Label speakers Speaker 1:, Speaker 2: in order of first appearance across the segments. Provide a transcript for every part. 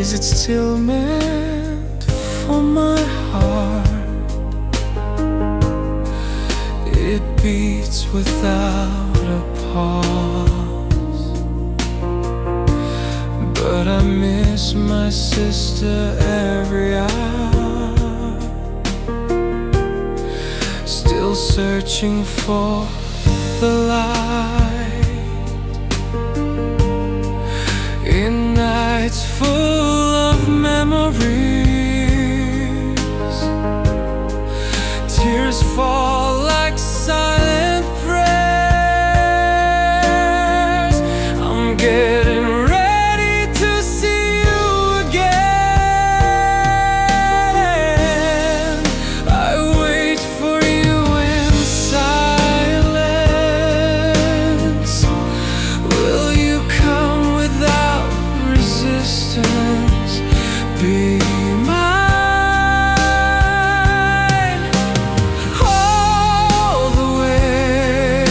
Speaker 1: Is it still meant for my heart? It beats without a pause, but I miss my sister every hour. Still searching for the light in nights full of memories. Tears fall like silent prayers. I'm getting ready to see you again. I wait for you in silence. Will you come without resistance? Be mine all the way,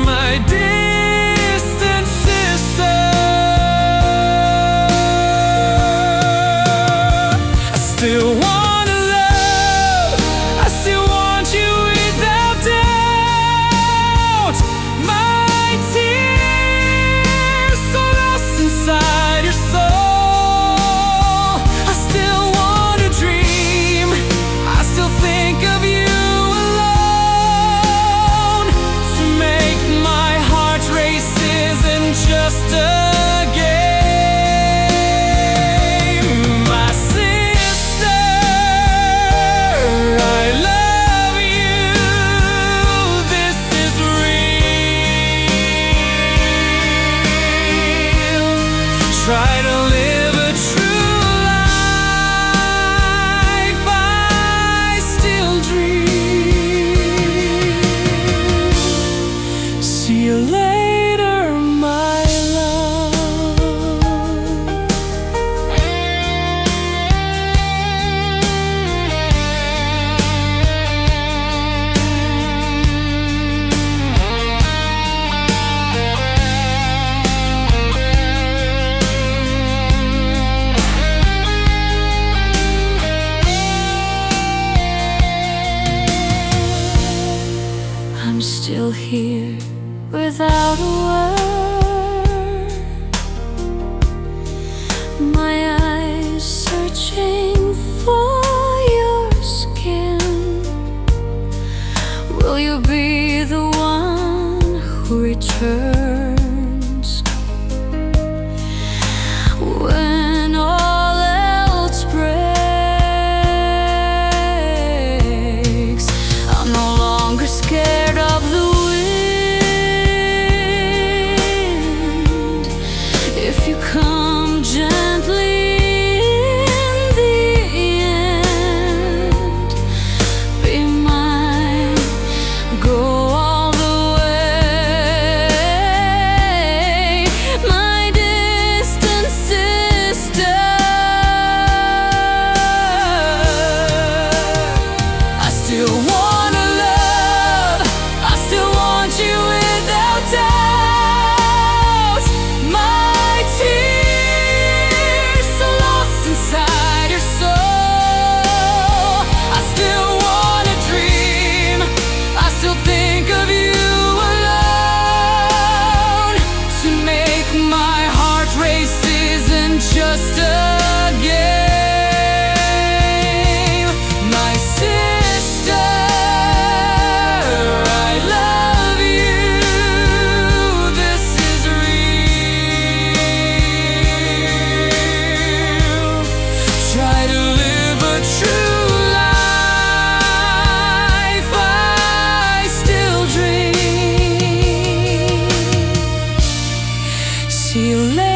Speaker 1: my distant sister. I still wanna love, I still want you without doubt. My tears so lost inside your soul. I still wanna dream, I still think of you alone. To make my heart race isn't just a game. My sister, I love you. This is real. Try to live a true life. I still dream. See you later, my love. I'm still here without a word. My eyes searching for your skin. Will you be the one who returns when all else breaks? I'm no longer scared of the wind. If you come gently in the end, be mine, go all the way, my distant sister. I still wanna love, I still want you without doubt. My tears so lost inside your soul. I still wanna dream, I still think of you alone. To make my heart race isn't just a game. My sister, I love you. This is real. Try to live a true life. I still dream. See you later.